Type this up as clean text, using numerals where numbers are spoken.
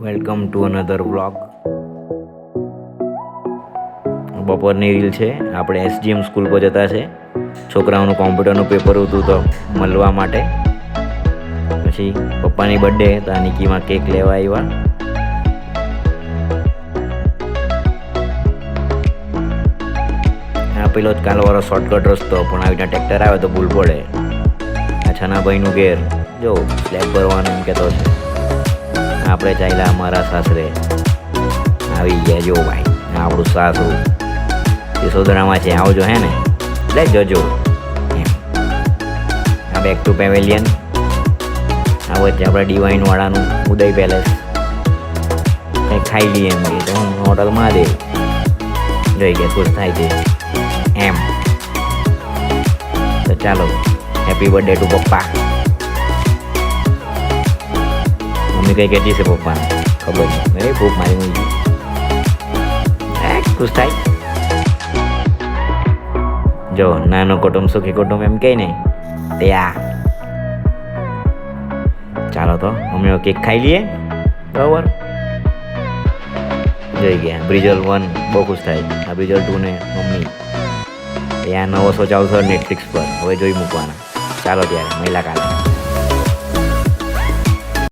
Welcome to another vlog. બપોરની reel છે. આપણે એસજીએમ સ્કૂલ પર જતા છે. છોકરાઓનું કોમ્પ્યુટરનું પેપર હતું તો મળવા માટે. પછી પપ્પાની બર્થડે તો આ નિકીમાં કેક લેવા આવ્યા. આ પેલો જ કાલવાળો શોર્ટકટ રસ્તો, પણ આવી રીતના ટ્રેક્ટર આવે તો ભૂલ પડે. આ છનાભાઈનું ઘેર જો સ્લેબ ભરવાનું એમ કહેતો છે. આપણે ચાલ્યા અમારા સાસરે. આવી ગયા જો ભાઈ, આપણું સાસરું યશોદરામાં છે. આવજો હે ને, લે જજો એમ. આ બેક ટુ પેવેલિયન. આ વચ્ચે આપણા ડિવાઇન વાળાનું ઉદય પેલેસ. કંઈ ખાઈ લઈએ એમ કે હું હોટલમાં દે જોઈ ગયા ખુશ થાય છે એમ. તો ચાલો, હેપી બર્થડે ટુ પપ્પા. મમ્મી કઈ કહેતી છે પપ્પાને ખબર નહીં. ભૂખ મારી મૂકી ખુશ થાય. જો નાનો કુટુંબ સુખી કુટુંબ એમ કહે ને તે આ. ચાલો તો અમે કેક ખાઈ લઈએ. બરાબર, જોઈ ગયા. બ્રિજલ 1 બહુ ખુશ થાય. આ બ્રિજલ 2 ને મમ્મી એ આ નવો શો ચાલુ થયો નેટફ્લિક્સ પર, હવે જોઈ મૂકવાના. ચાલો ત્યારે મળ્યા કાલે.